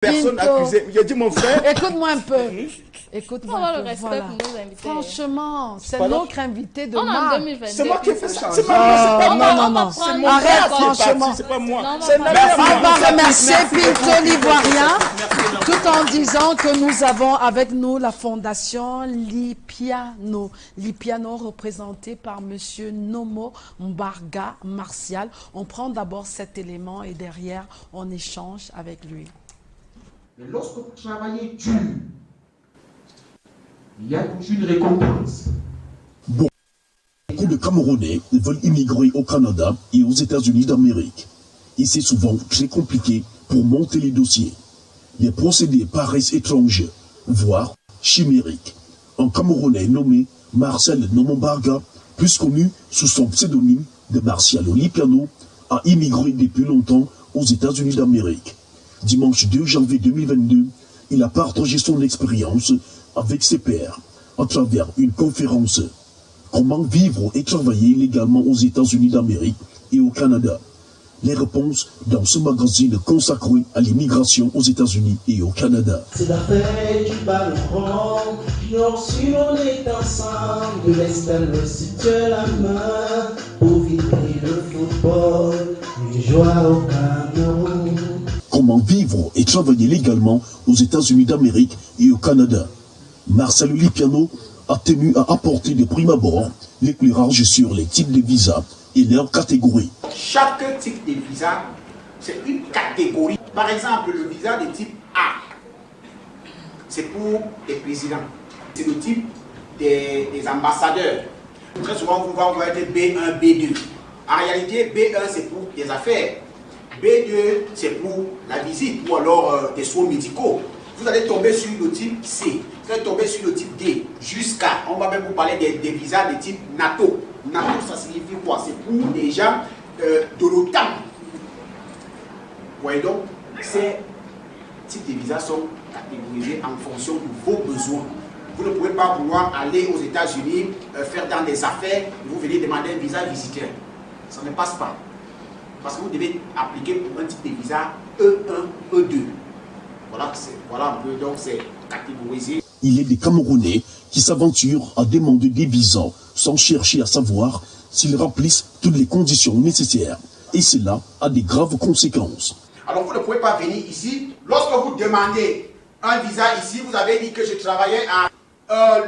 Personne accusée. J'ai dit mon frère. Écoute-moi un peu. Écoute-moi un peu. Voilà. Franchement, c'est notre invité de marque. C'est moi qui ai fait ça. C'est non. C'est mon Arrête, frère qui est franchement. parti, c'est pas moi. On va remercier Pinto l'Ivoirien tout en disant que nous avons avec nous la fondation Lipiano. Lipiano représenté par monsieur Nomo Mbarga Martial. On prend d'abord cet élément et derrière on échange avec lui. Mais lorsque vous travaillez dur, il y a toujours une récompense. Beaucoup de Camerounais veulent immigrer au Canada et aux États-Unis d'Amérique. Et c'est souvent très compliqué pour monter les dossiers. Les procédés paraissent étranges, voire chimériques. Un Camerounais nommé Marcel Nomombarga, plus connu sous son pseudonyme de Martial Lipiano, a immigré depuis longtemps aux États-Unis d'Amérique. Dimanche 2 janvier 2022, il a partagé son expérience avec ses pairs à travers une conférence. Comment vivre et travailler légalement aux États-Unis d'Amérique et au Canada? Les réponses dans ce magazine consacré à l'immigration aux États-Unis et au Canada. C'est la fête du ballon rond, nord sur on est ensemble, de l'est à l'ouest si tu as la main, pour vibrer le football, une joie au Cameroun. Comment vivre et travailler légalement aux États-Unis d'Amérique et au Canada. Marcel Lipiano a tenu à apporter de prime abord l'éclairage sur les types de visas et leurs catégories. Chaque type de visa, c'est une catégorie. Par exemple, le visa de type A, c'est pour les présidents. C'est le type des ambassadeurs. Très souvent, vous voyez B1, B2. En réalité, B1, c'est pour des affaires. B2, c'est pour la visite ou alors des soins médicaux. Vous allez tomber sur le type C, vous allez tomber sur le type D, jusqu'à, on va même vous parler des visas de type NATO. NATO, ça signifie quoi? C'est pour des gens de l'OTAN. Vous voyez donc, ces types de visas sont catégorisés en fonction de vos besoins. Vous ne pouvez pas vouloir aller aux États-Unis, faire dans des affaires, et vous venez demander un visa visiteur. Ça ne passe pas. Parce que vous devez appliquer pour un type de visa E1, E2. Voilà un peu, donc c'est catégorisé. Il y a des Camerounais qui s'aventurent à demander des visas sans chercher à savoir s'ils remplissent toutes les conditions nécessaires. Et cela a des graves conséquences. Alors vous ne pouvez pas venir ici. Lorsque vous demandez un visa ici, vous avez dit que je travaillais à...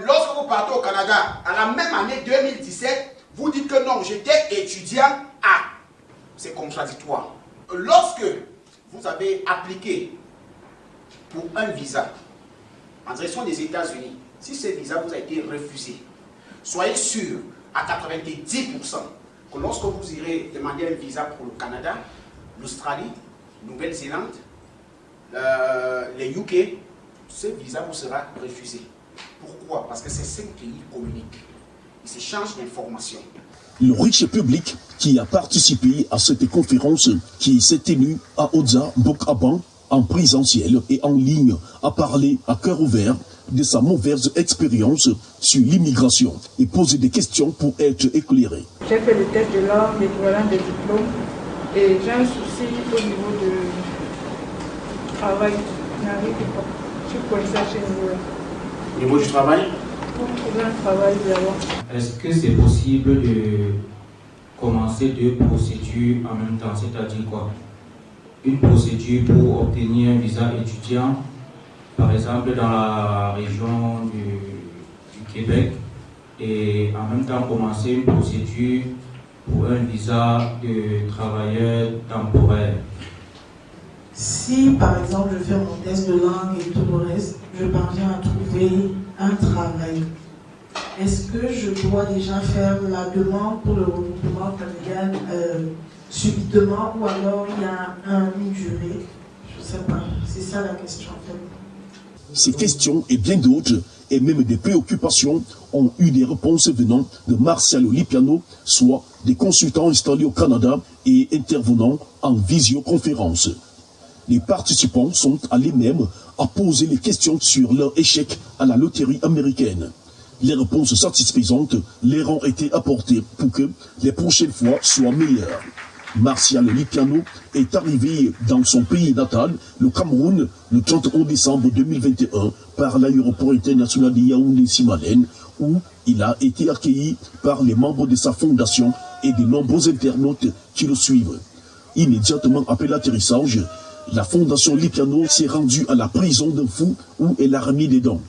lorsque vous partez au Canada, à la même année 2017, vous dites que non, j'étais étudiant à... C'est contradictoire. Lorsque vous avez appliqué pour un visa en direction des États-Unis, si ce visa vous a été refusé, soyez sûr à 90% que lorsque vous irez demander un visa pour le Canada, l'Australie, Nouvelle-Zélande, les UK, ce visa vous sera refusé. Pourquoi? Parce que ces 5 pays communiquent. Ils s'échangent d'informations. Le riche public qui a participé à cette conférence qui s'est tenue à Oza Bokaban en présentiel et en ligne a parlé à cœur ouvert de sa mauvaise expérience sur l'immigration et posé des questions pour être éclairé. J'ai fait le test de langue, l'équivalent des diplômes et j'ai un souci au niveau du travail. Je n'arrive pas. Je suis coincée à ce niveau-là. Au niveau du travail? Est-ce que c'est possible de commencer 2 procédures en même temps? C'est-à-dire quoi? Une procédure pour obtenir un visa étudiant, par exemple dans la région du Québec, et en même temps commencer une procédure pour un visa de travailleur temporaire. Si par exemple je fais mon test de langue et tout le reste, je parviens à trouver un travail, est-ce que je dois déjà faire la demande pour le regroupement familial subitement ou alors il y a une durée? Je ne sais pas, c'est ça la question en fait. Ces questions et bien d'autres, et même des préoccupations, ont eu des réponses venant de Marcel Lipiano, soit des consultants installés au Canada et intervenant en visioconférence. Les participants sont allés même à poser les questions sur leur échec à la loterie américaine. Les réponses satisfaisantes leur ont été apportées pour que les prochaines fois soient meilleures. Martial Lipiano est arrivé dans son pays natal, le Cameroun, le 31 décembre 2021 par l'aéroport international de Yaoundé-Simalène, où il a été accueilli par les membres de sa fondation et de nombreux internautes qui le suivent. Immédiatement après l'atterrissage, la fondation Lipiano s'est rendue à la prison d'un fou où elle a remis des dons.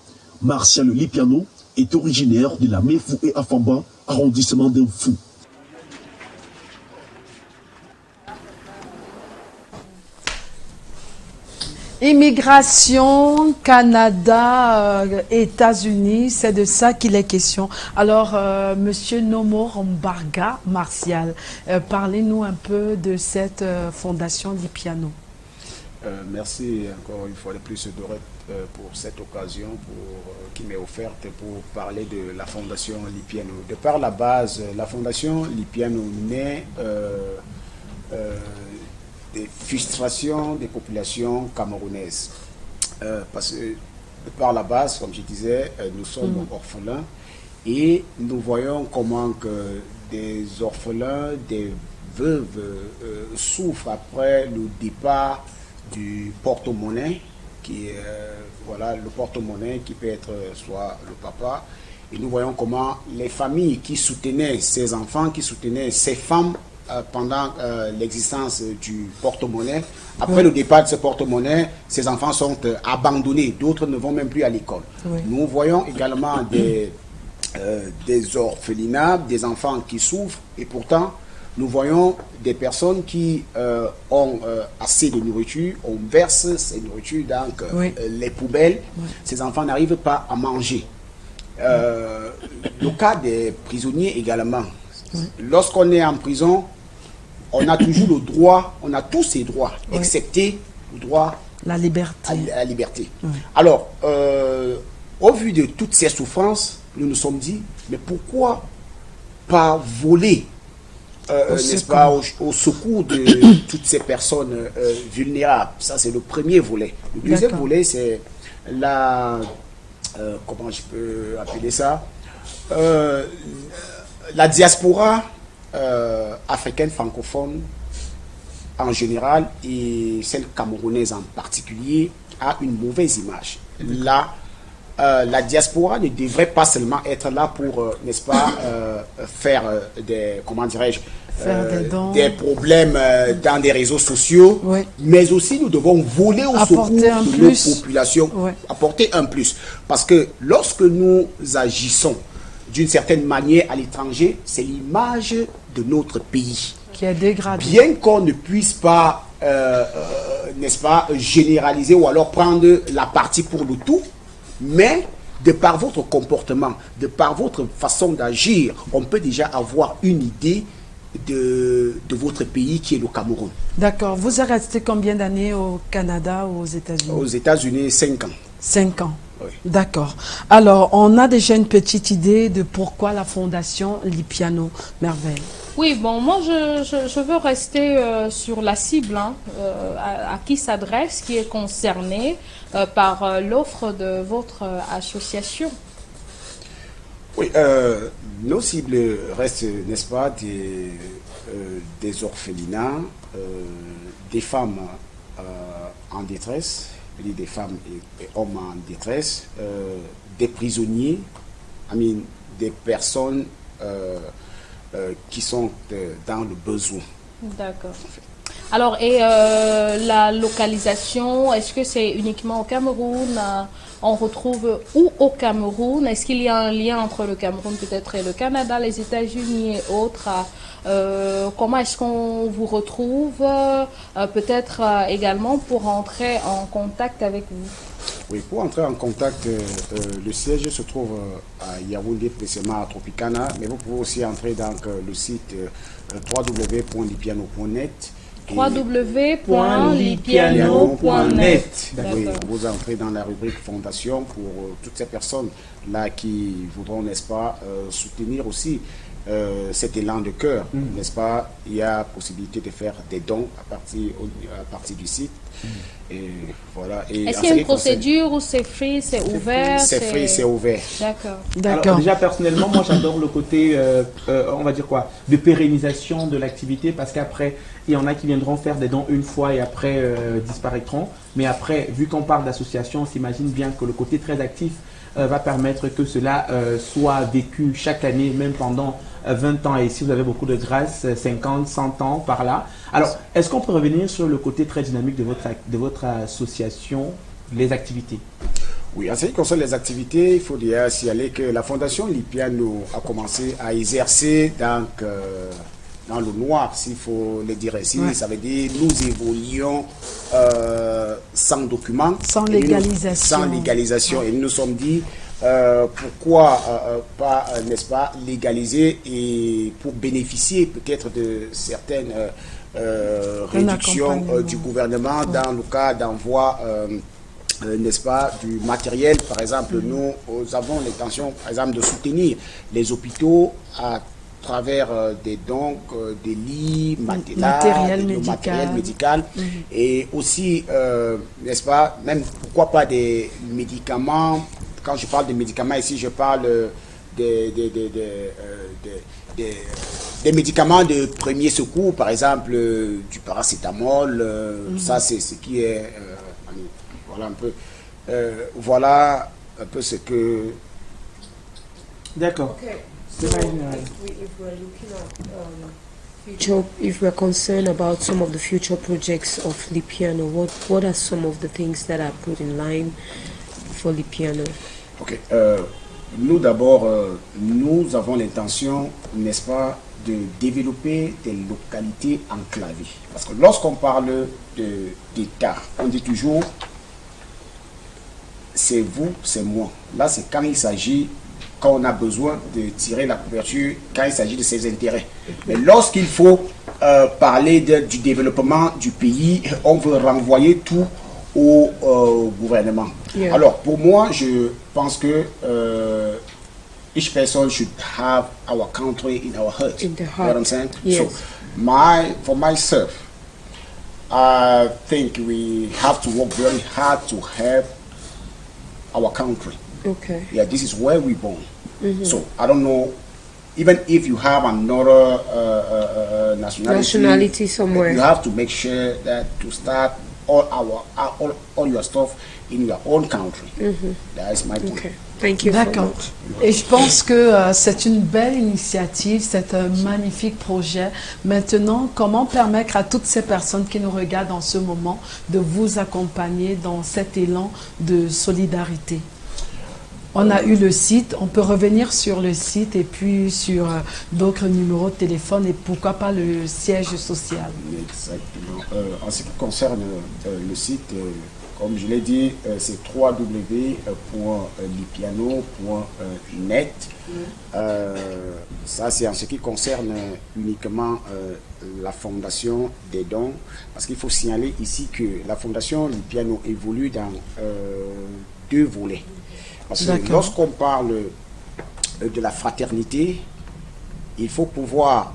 Martial Lipiano est originaire de la Mefou et Afamba, arrondissement d'un fou. Immigration, Canada, États-Unis, c'est de ça qu'il est question. Alors, Monsieur Nomo Mbarga Martial, parlez-nous un peu de cette fondation Lipiano. Merci encore une fois de plus pour cette occasion qui m'est offerte pour parler de la fondation Lipiano. De par la base, la fondation Lipiano naît des frustrations des populations camerounaises. Parce que de par la base, comme je disais, nous sommes orphelins et nous voyons comment que des orphelins, des veuves souffrent après le départ du porte-monnaie, qui est voilà, le porte-monnaie qui peut être soit le papa. Et nous voyons comment les familles qui soutenaient ces enfants, qui soutenaient ces femmes, pendant l'existence du porte-monnaie. Après le départ de ce porte-monnaie, ces enfants sont abandonnés. D'autres ne vont même plus à l'école. Nous voyons également des orphelinats, des enfants qui souffrent. Et pourtant, nous voyons des personnes qui ont assez de nourriture. On verse ces nourritures dans les poubelles. Ces enfants n'arrivent pas à manger. Le cas des prisonniers également. Lorsqu'on est en prison, on a toujours le droit, on a tous ces droits, excepté le droit la liberté. À la liberté. Alors, au vu de toutes ces souffrances, nous nous sommes dit, mais pourquoi pas voler, n'est-ce pas, au secours de toutes ces personnes vulnérables? Ça, c'est le premier volet. Le deuxième volet, c'est la... comment je peux appeler ça, la diaspora africaine francophone en général et celle camerounaise en particulier a une mauvaise image. Là, la diaspora ne devrait pas seulement être là pour, n'est-ce pas, faire des, comment dirais-je, des problèmes dans des réseaux sociaux, mais aussi nous devons voler au secours de nos populations, apporter un plus. Parce que lorsque nous agissons d'une certaine manière à l'étranger, c'est l'image de notre pays qui est dégradée. Bien qu'on ne puisse pas, n'est-ce pas, généraliser ou alors prendre la partie pour le tout, mais de par votre comportement, de par votre façon d'agir, on peut déjà avoir une idée de votre pays qui est le Cameroun. D'accord. Vous êtes resté combien d'années au Canada ou aux États-Unis? Aux États-Unis, 5 ans. 5 ans. D'accord. Alors, on a déjà une petite idée de pourquoi la fondation Lipiano. Merveille. Oui, bon, moi, je veux rester sur la cible, hein, à qui s'adresse, qui est concerné par l'offre de votre association. Oui, nos cibles restent, n'est-ce pas, des orphelinats, des femmes en détresse, des femmes et hommes en détresse, des prisonniers, des personnes qui sont dans le besoin. D'accord. Alors, et la localisation, est-ce que c'est uniquement au Cameroun? On retrouve où au Cameroun? Est-ce qu'il y a un lien entre le Cameroun peut-être et le Canada, les États-Unis et autres? Comment est-ce qu'on vous retrouve? Peut-être également pour entrer en contact avec vous. Oui, pour entrer en contact, le siège se trouve à Yaoundé, précisément à Tropicana, mais vous pouvez aussi entrer dans le site www.lipiano.net. www.lipiano.net. Oui, vous entrez dans la rubrique fondation pour toutes ces personnes là qui voudront, n'est-ce pas, soutenir aussi cet élan de cœur, n'est-ce pas? Il y a possibilité de faire des dons à partir du site. Et voilà. Est-ce qu'il y a une procédure ou c'est free, c'est ouvert? C'est free, c'est ouvert. D'accord. Alors, déjà, personnellement, moi, j'adore le côté, on va dire quoi, de pérennisation de l'activité, parce qu'après, il y en a qui viendront faire des dons une fois et après disparaîtront. Mais après, vu qu'on parle d'association, on s'imagine bien que le côté très actif va permettre que cela soit vécu chaque année, même pendant 20 ans. Et si vous avez beaucoup de grâce, 50, 100 ans par là. Alors, est-ce qu'on peut revenir sur le côté très dynamique de votre association, les activités? Oui, en ce qui concerne les activités, il faut dire signaler que la Fondation Lipiano a commencé à exercer dans le noir, s'il faut le dire ainsi. Ça veut dire nous évoluions sans document. Sans légalisation. Sans légalisation. Et nous nous sommes dit, pourquoi pas, n'est-ce pas, légaliser et pour bénéficier peut-être de certaines réductions du gouvernement dans le cas d'envoi n'est-ce pas, du matériel. Par exemple, nous avons l'intention, par exemple, de soutenir les hôpitaux à travers des dons, des lits, matériel médical et aussi, n'est-ce pas, même pourquoi pas des médicaments. Quand je parle de médicaments ici, je parle des médicaments de premier secours, par exemple du paracétamol. Ça, c'est ce qui est voilà un peu ce que. D'accord. Okay. So if we're concerned about some of the future projects of Lipiano, what are some of the things that are put in line for Lipiano? Ok. Nous d'abord, nous avons l'intention, n'est-ce pas, de développer des localités enclavées. Parce que lorsqu'on parle d'État, on dit toujours c'est vous, c'est moi. Là, c'est quand il s'agit, quand on a besoin de tirer la couverture, quand il s'agit de ses intérêts. Mais lorsqu'il faut parler du développement du pays, on veut renvoyer tout au gouvernement. Yeah. Alors, pour moi, je pense que each person should have our country in our heart. In the You know heart. what I'm saying? Yes. So, for myself, I think we have to work very hard to have our country. Okay. Yeah, this is where we're born. So I don't know, even if you have another Nationality somewhere. you have to make sure that to start all your stuff in your own country. That is my point. Okay. Thank you. D'accord. Et je pense que c'est une belle initiative, c'est un magnifique projet. Maintenant, comment permettre à toutes ces personnes qui nous regardent en ce moment de vous accompagner dans cet élan de solidarité? On a eu le site, on peut revenir sur le site et puis sur d'autres numéros de téléphone et pourquoi pas le siège social. Exactement. En ce qui concerne le site, comme je l'ai dit, c'est www.lipiano.net. Ça, c'est en ce qui concerne uniquement la fondation des dons. Parce qu'il faut signaler ici que la fondation Lipiano évolue dans 2 volets. Parce que lorsqu'on parle de la fraternité, il faut pouvoir,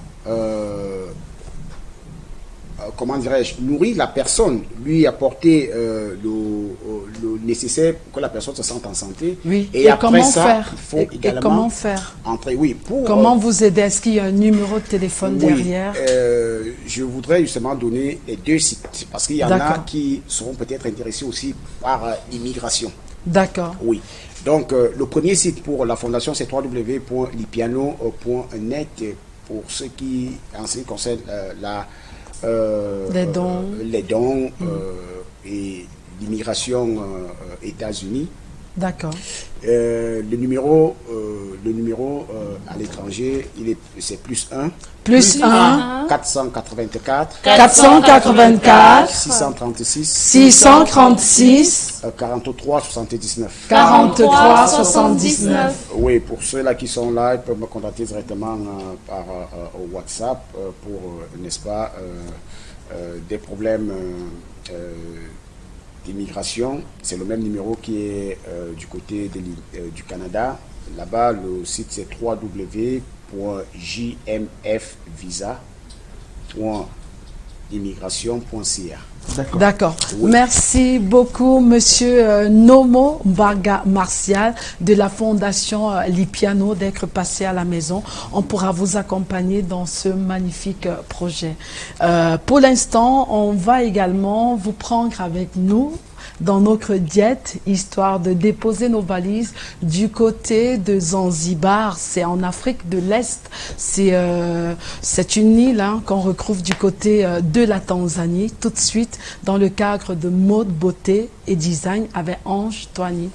comment dirais-je, nourrir la personne, lui apporter le nécessaire pour que la personne se sente en santé. Oui. Et après comment ça, faire? il faut Et également comment faire? entrer. Oui, pour, comment vous aider? Est-ce qu'il y a un numéro de téléphone derrière? Je voudrais justement donner les 2 sites, parce qu'il y en a qui seront peut-être intéressés aussi par l'immigration. D'accord. Oui. Donc, le premier site pour la fondation, c'est www.lipiano.net pour ceux qui, en ce qui concerne les dons, et l'immigration États-Unis. D'accord. Le numéro à l'étranger, c'est +1. +1 484 636 43 79. 43 79. Oui, pour ceux-là qui sont là, ils peuvent me contacter directement par WhatsApp pour, n'est-ce pas, des problèmes d'immigration. C'est le même numéro qui est du côté du Canada. Là-bas, le site c'est www.lipiano.net. www.jmfvisa.immigration.ca. D'accord. Oui. Merci beaucoup, Monsieur Nomo Mbarga Martial de la Fondation Lipiano d'être passé à la maison. On pourra vous accompagner dans ce magnifique projet. Pour l'instant, on va également vous prendre avec nous dans notre diète, histoire de déposer nos valises du côté de Zanzibar. C'est en Afrique de l'Est. C'est une île qu'on retrouve du côté de la Tanzanie, tout de suite dans le cadre de mode, beauté et design avec Ange Toigny.